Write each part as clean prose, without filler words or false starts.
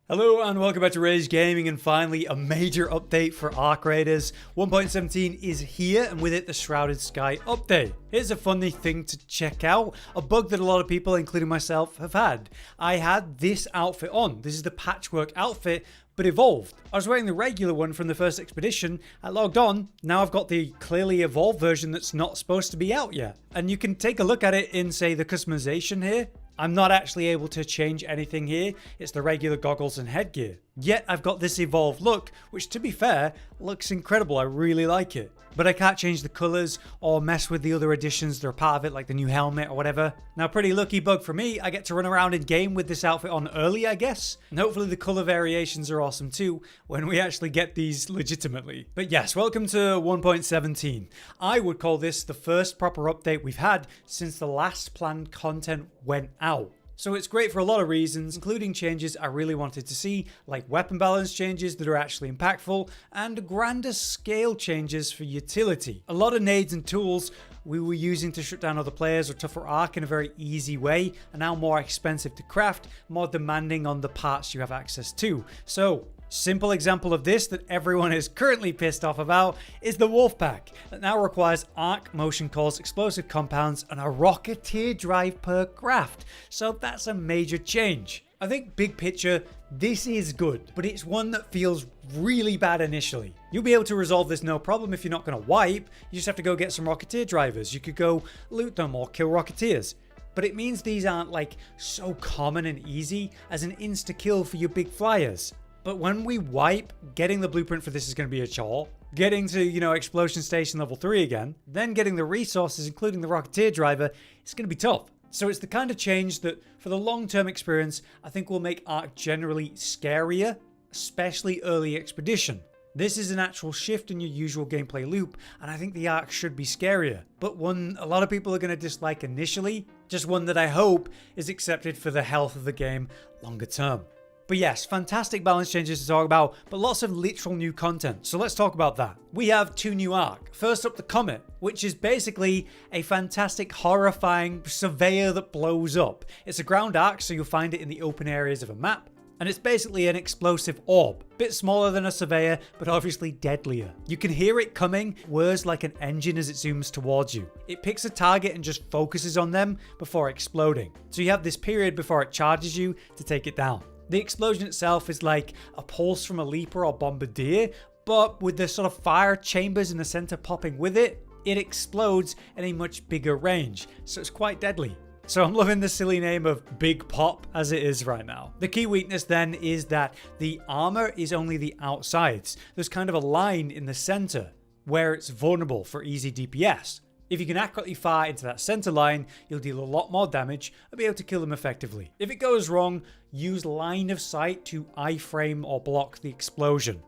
Hello and welcome back to Rage Gaming, and finally a major update for Arc Raiders. 1.17 is here, and with it the Shrouded Sky update. Here's a funny thing to check out, a bug that a lot of people, including myself, have had. I had this outfit on. This is the patchwork outfit, but evolved. I was wearing the regular one from the first expedition. I logged on. Now I've got the clearly evolved version that's not supposed to be out yet. And you can take a look at it in, say, the customization here. I'm not actually able to change anything here. It's the regular goggles and headgear. Yet I've got this evolved look, which to be fair, looks incredible. I really like it. But I can't change the colors or mess with the other additions that are part of it, like the new helmet or whatever. Now, pretty lucky bug for me, I get to run around in game with this outfit on early, I guess. And hopefully the color variations are awesome too, when we actually get these legitimately. But yes, welcome to 1.17. I would call this the first proper update we've had since the last planned content went out. So it's great for a lot of reasons, including changes I really wanted to see, like weapon balance changes that are actually impactful, and grander scale changes for utility. A lot of nades and tools we were using to shut down other players or tougher arc in a very easy way are now more expensive to craft, more demanding on the parts you have access to. So, simple example of this that everyone is currently pissed off about is the wolf pack that now requires arc, motion cores, explosive compounds, and a rocketeer drive per craft. So that's a major change. I think big picture, this is good, but it's one that feels really bad initially. You'll be able to resolve this no problem if you're not going to wipe. You just have to go get some rocketeer drivers. You could go loot them or kill rocketeers. But it means these aren't like so common and easy as an insta-kill for your big flyers. But when we wipe, getting the blueprint for this is going to be a chore. Getting to, explosion station level 3 again, then getting the resources, including the rocketeer driver, is going to be tough. So it's the kind of change that, for the long-term experience, I think will make Arc generally scarier, especially early expedition. This is an actual shift in your usual gameplay loop, and I think the Arc should be scarier. But one a lot of people are going to dislike initially, just one that I hope is accepted for the health of the game longer term. But yes, fantastic balance changes to talk about, but lots of literal new content. So let's talk about that. We have two new arc. First up, the Comet, which is basically a fantastic, horrifying surveyor that blows up. It's a ground arc, so you'll find it in the open areas of a map. And it's basically an explosive orb. Bit smaller than a surveyor, but obviously deadlier. You can hear it coming, whirs like an engine as it zooms towards you. It picks a target and just focuses on them before exploding. So you have this period before it charges you to take it down. The explosion itself is like a pulse from a leaper or bombardier, but with the sort of fire chambers in the center popping with it, it explodes at a much bigger range, so it's quite deadly. So I'm loving the silly name of Big Pop as it is right now. The key weakness then is that the armor is only the outsides. There's kind of a line in the center where it's vulnerable for easy DPS. If you can accurately fire into that center line, you'll deal a lot more damage and be able to kill them effectively. If it goes wrong, use line of sight to iframe or block the explosion.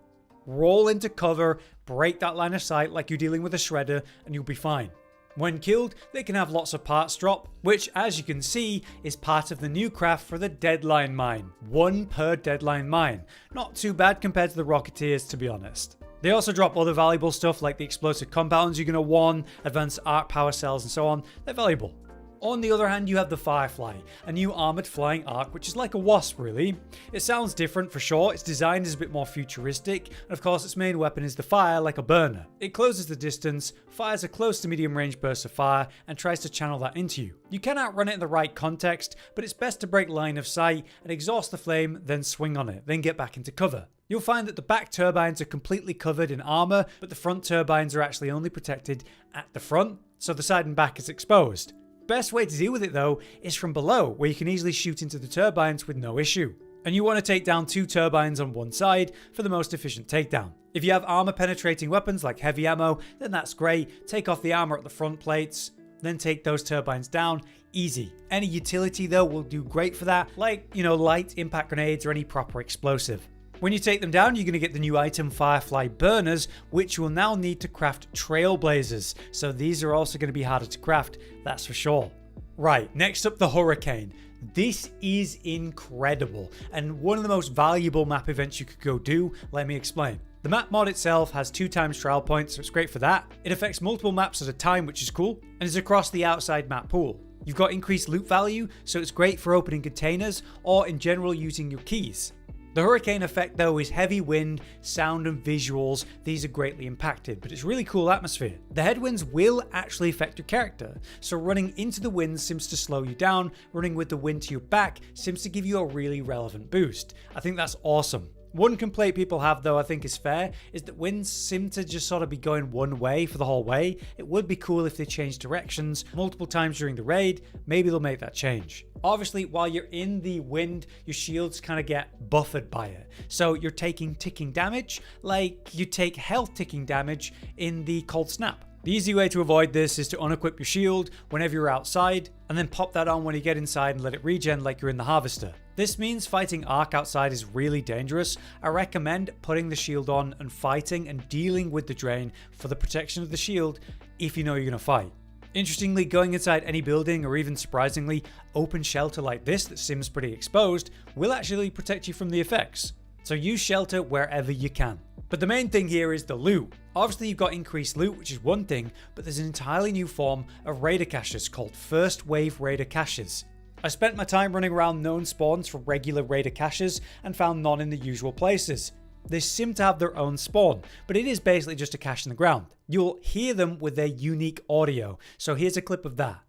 Roll into cover, break that line of sight like you're dealing with a shredder, and you'll be fine. When killed, they can have lots of parts drop, which as you can see is part of the new craft for the deadline mine. 1 per deadline mine. Not too bad compared to the rocketeers, to be honest. They also drop other valuable stuff like the explosive compounds you're going to want, advanced arc power cells and so on. They're valuable. On the other hand, you have the Firefly, a new armored flying arc which is like a wasp really. It sounds different for sure, its design is a bit more futuristic, and of course its main weapon is the fire like a burner. It closes the distance, fires a close to medium range burst of fire, and tries to channel that into you. You can outrun it in the right context, but it's best to break line of sight and exhaust the flame, then swing on it, then get back into cover. You'll find that the back turbines are completely covered in armor, but the front turbines are actually only protected at the front, so the side and back is exposed. Best way to deal with it though is from below, where you can easily shoot into the turbines with no issue. And you want to take down 2 turbines on one side for the most efficient takedown. If you have armor penetrating weapons like heavy ammo, then that's great. Take off the armor at the front plates, then take those turbines down. Easy. Any utility though will do great for that, like, light impact grenades or any proper explosive. When you take them down, you're going to get the new item Firefly Burners, which you will now need to craft Trailblazers. So these are also going to be harder to craft, that's for sure. Right, next up the Hurricane. This is incredible, and one of the most valuable map events you could go do. Let me explain. The map mod itself has 2 times trial points, so it's great for that. It affects multiple maps at a time, which is cool, and is across the outside map pool. You've got increased loot value, so it's great for opening containers or in general using your keys. The hurricane effect though is heavy wind, sound and visuals. These are greatly impacted, but it's really cool atmosphere. The headwinds will actually affect your character, so running into the wind seems to slow you down, running with the wind to your back seems to give you a really relevant boost. I think that's awesome. One complaint people have though I think is fair is that winds seem to just sort of be going one way for the whole way. It would be cool if they changed directions multiple times during the raid. Maybe they'll make that change. Obviously, while you're in the wind, your shields kind of get buffered by it. So you're taking ticking damage like you take health ticking damage in the cold snap. The easy way to avoid this is to unequip your shield whenever you're outside and then pop that on when you get inside and let it regen like you're in the harvester. This means fighting arc outside is really dangerous. I recommend putting the shield on and fighting and dealing with the drain for the protection of the shield if you know you're going to fight. Interestingly, going inside any building or even surprisingly open shelter like this that seems pretty exposed will actually protect you from the effects. So use shelter wherever you can. But the main thing here is the loot. Obviously you've got increased loot, which is one thing, but there's an entirely new form of raider caches called first wave raider caches. I spent my time running around known spawns for regular raider caches and found none in the usual places. They seem to have their own spawn, but it is basically just a cache in the ground. You'll hear them with their unique audio, so here's a clip of that.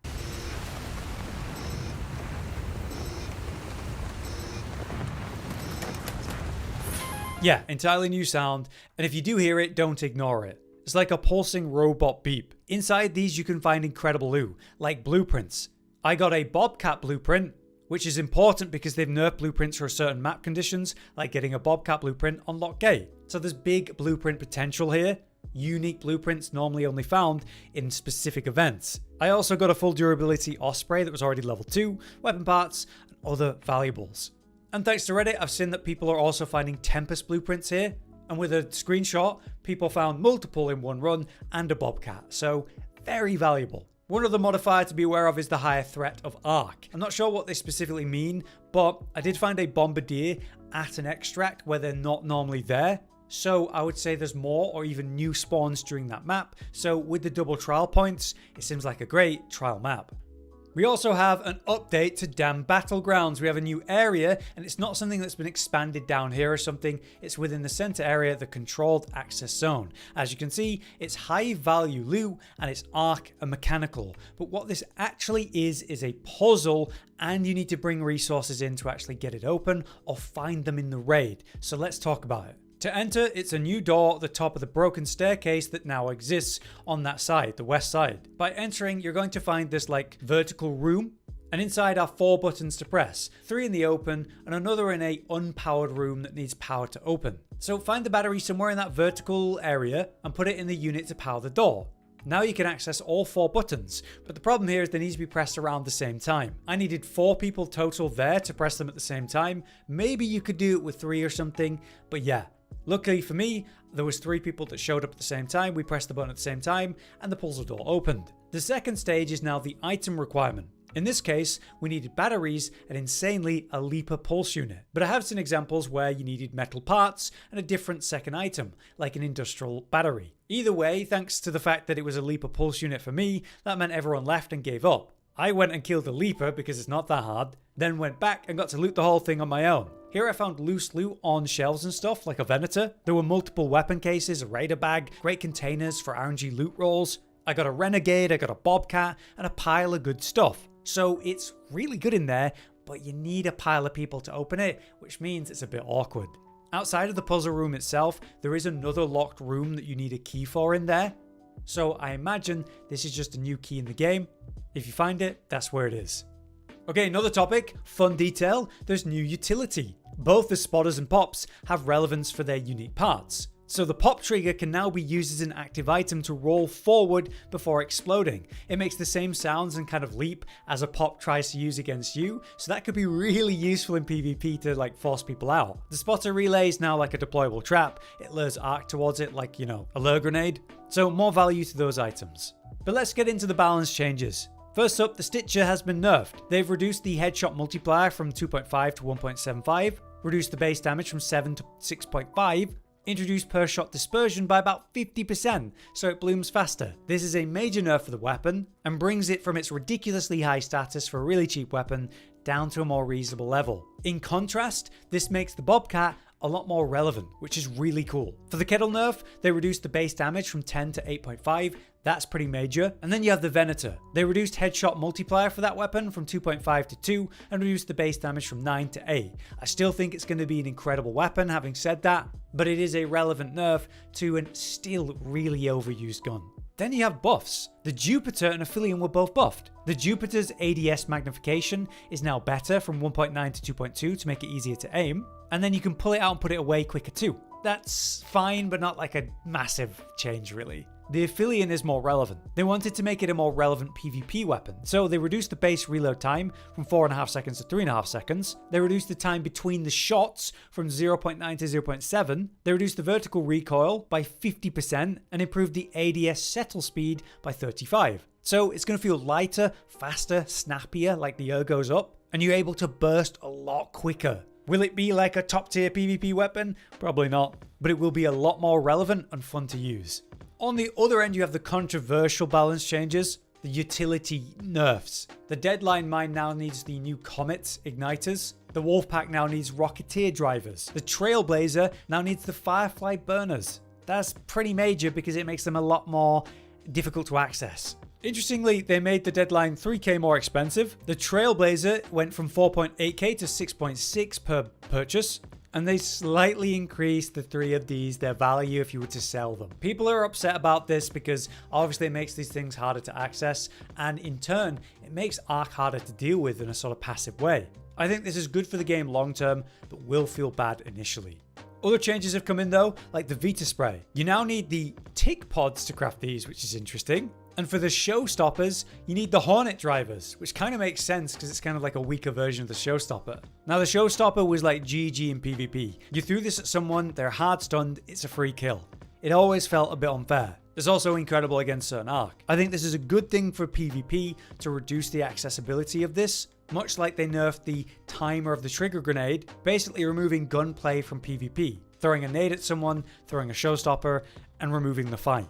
Yeah, entirely new sound, and if you do hear it, don't ignore it. It's like a pulsing robot beep. Inside these you can find incredible loot, like blueprints. I got a bobcat blueprint, which is important because they've nerfed blueprints for certain map conditions, like getting a bobcat blueprint on Lock Gate. So there's big blueprint potential here. Unique blueprints normally only found in specific events. I also got a full durability osprey that was already level 2, weapon parts, and other valuables. And thanks to Reddit, I've seen that people are also finding tempest blueprints here. And with a screenshot, people found multiple in one run and a bobcat. So very valuable. One other modifier to be aware of is the higher threat of arc. I'm not sure what they specifically mean, but I did find a bombardier at an extract where they're not normally there. So I would say there's more or even new spawns during that map. So with the double trial points, it seems like a great trial map. We also have an update to damn Battlegrounds. We have a new area, and it's not something that's been expanded down here or something. It's within the center area, the controlled access zone. As you can see, it's high value loot and it's arc and mechanical. But what this actually is a puzzle, and you need to bring resources in to actually get it open or find them in the raid. So let's talk about it. To enter, it's a new door at the top of the broken staircase that now exists on that side, the west side. By entering, you're going to find this like vertical room, and inside are 4 buttons to press, 3 in the open and another in a unpowered room that needs power to open. So find the battery somewhere in that vertical area and put it in the unit to power the door. Now you can access all 4 buttons, but the problem here is they need to be pressed around the same time. I needed 4 people total there to press them at the same time. Maybe you could do it with 3 or something, but yeah. Luckily for me, there was 3 people that showed up at the same time, we pressed the button at the same time, and the puzzle door opened. The second stage is now the item requirement. In this case, we needed batteries and insanely a leaper pulse unit. But I have seen examples where you needed metal parts and a different second item, like an industrial battery. Either way, thanks to the fact that it was a leaper pulse unit for me, that meant everyone left and gave up. I went and killed the leaper because it's not that hard, then went back and got to loot the whole thing on my own. Here I found loose loot on shelves and stuff, like a venator. There were multiple weapon cases, a raider bag, great containers for RNG loot rolls. I got a renegade, I got a bobcat, and a pile of good stuff. So it's really good in there, but you need a pile of people to open it, which means it's a bit awkward. Outside of the puzzle room itself, there is another locked room that you need a key for in there. So I imagine this is just a new key in the game. If you find it, that's where it is. Okay, another topic, fun detail, there's new utility. Both the spotters and pops have relevance for their unique parts. So the pop trigger can now be used as an active item to roll forward before exploding. It makes the same sounds and kind of leap as a pop tries to use against you, so that could be really useful in PvP to like force people out. The spotter relay is now like a deployable trap. It lures arc towards it like, a lure grenade. So more value to those items. But let's get into the balance changes. First up, the sticher has been nerfed. They've reduced the headshot multiplier from 2.5 to 1.75, reduced the base damage from 7 to 6.5, introduced per shot dispersion by about 50%, so it blooms faster. This is a major nerf for the weapon, and brings it from its ridiculously high status for a really cheap weapon down to a more reasonable level. In contrast, this makes the bobcat a lot more relevant, which is really cool. For the kettle nerf, they reduced the base damage from 10 to 8.5, that's pretty major. And then you have the venator. They reduced headshot multiplier for that weapon from 2.5 to 2 and reduced the base damage from 9 to 8. I still think it's going to be an incredible weapon, having said that, but it is a relevant nerf to a still really overused gun. Then you have buffs. The Jupiter and Aphelion were both buffed. The Jupiter's ADS magnification is now better from 1.9 to 2.2 to make it easier to aim, and then you can pull it out and put it away quicker too. That's fine, but not like a massive change really. The Aphelion is more relevant. They wanted to make it a more relevant PvP weapon, so they reduced the base reload time from 4.5 seconds to 3.5 seconds. They reduced the time between the shots from 0.9 to 0.7. They reduced the vertical recoil by 50% and improved the ADS settle speed by 35. So it's going to feel lighter, faster, snappier, like the air goes up, and you're able to burst a lot quicker. Will it be like a top tier PvP weapon? Probably not, but it will be a lot more relevant and fun to use. On the other end, you have the controversial balance changes, the utility nerfs. The Deadline mine now needs the new Comet igniters. The Wolfpack now needs rocketeer drivers. The Trailblazer now needs the Firefly burners. That's pretty major because it makes them a lot more difficult to access. Interestingly, they made the Deadline 3k more expensive. The Trailblazer went from 4.8k to 6.6 per purchase. And they slightly increased the three of these, their value if you were to sell them. People are upset about this because obviously it makes these things harder to access, and in turn, it makes Ark harder to deal with in a sort of passive way. I think this is good for the game long term, but will feel bad initially. Other changes have come in though, like the Vita Spray. You now need the tick pods to craft these, which is interesting. And for the showstoppers, you need the Hornet drivers, which kind of makes sense because it's kind of like a weaker version of the showstopper. Now the showstopper was like GG in PvP. You threw this at someone, they're hard stunned, it's a free kill. It always felt a bit unfair. It's also incredible against certain Ark. I think this is a good thing for PvP to reduce the accessibility of this, much like they nerfed the timer of the trigger grenade, basically removing gunplay from PvP, throwing a nade at someone, throwing a showstopper, and removing the fight.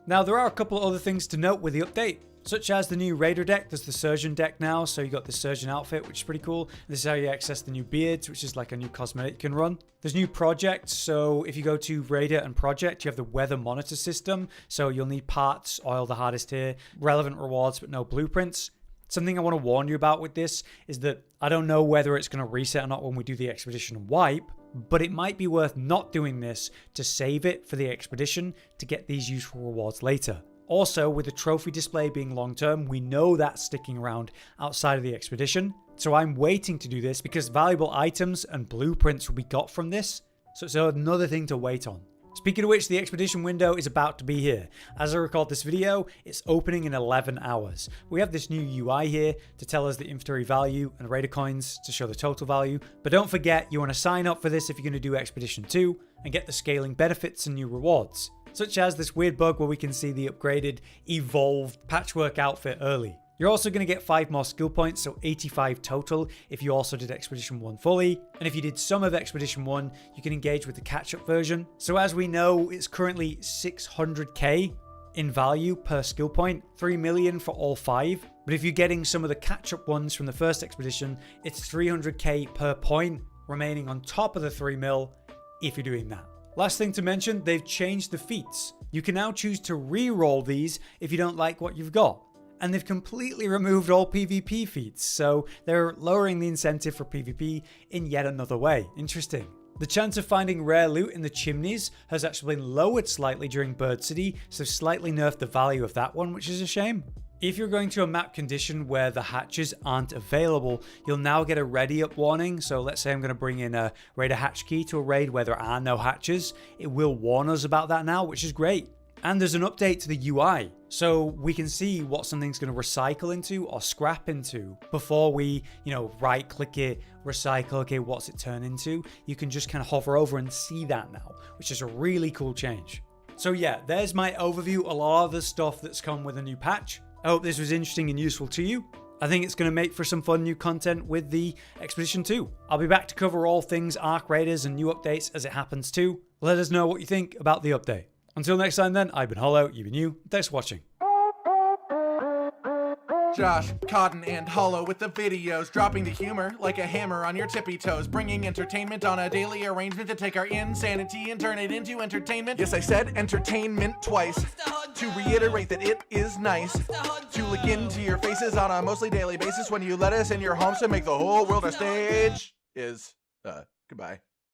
Now there are a couple other things to note with the update, such as the new Raider deck. There's the Surgeon deck now, so you got the Surgeon outfit, which is pretty cool. This is how you access the new beards, which is like a new cosmetic you can run. There's new projects, so if you go to Raider and Project, you have the weather monitor system, so you'll need parts, oil the hardest here, relevant rewards but no blueprints. Something I want to warn you about with this is that I don't know whether it's going to reset or not when we do the expedition wipe, but it might be worth not doing this to save it for the expedition to get these useful rewards later. Also, with the trophy display being long term, we know that's sticking around outside of the expedition, so I'm waiting to do this because valuable items and blueprints will be got from this, so it's another thing to wait on. Speaking of which, the expedition window is about to be here. As I record this video, it's opening in 11 hours. We have this new UI here to tell us the inventory value and raider coins to show the total value. But don't forget, you want to sign up for this if you're going to do Expedition 2 and get the scaling benefits and new rewards, such as this weird bug where we can see the upgraded, evolved patchwork outfit early. You're also going to get 5 more skill points, so 85 total if you also did Expedition 1 fully. And if you did some of Expedition 1, you can engage with the catch-up version. So as we know, it's currently 600k in value per skill point, 3 million for all 5. But if you're getting some of the catch-up ones from the first expedition, it's 300k per point remaining on top of the 3 mil if you're doing that. Last thing to mention, they've changed the feats. You can now choose to re-roll these if you don't like what you've got. And they've completely removed all PvP feats, so they're lowering the incentive for PvP in yet another way. Interesting. The chance of finding rare loot in the chimneys has actually been lowered slightly during Bird City, so slightly nerfed the value of that one, which is a shame. If you're going to a map condition where the hatches aren't available, you'll now get a ready up warning. So let's say I'm going to bring in a raider hatch key to a raid where there are no hatches. It will warn us about that now, which is great. And there's an update to the UI, so we can see what something's going to recycle into or scrap into before we, right click it, recycle, okay, what's it turn into? You can just kind of hover over and see that now, which is a really cool change. So yeah, there's my overview, a lot of the stuff that's come with a new patch. I hope this was interesting and useful to you. I think it's going to make for some fun new content with the Expedition 2. I'll be back to cover all things Arc Raiders and new updates as it happens too. Let us know what you think about the update. Until next time then, I've been Hollow, you've been you, thanks for watching. Josh, Cotton, and Hollow with the videos, dropping the humor like a hammer on your tippy toes, bringing entertainment on a daily arrangement to take our insanity and turn it into entertainment. Yes, I said entertainment twice, to reiterate that it is nice to look into your faces on a mostly daily basis when you let us in your homes to make the whole world a stage. Goodbye.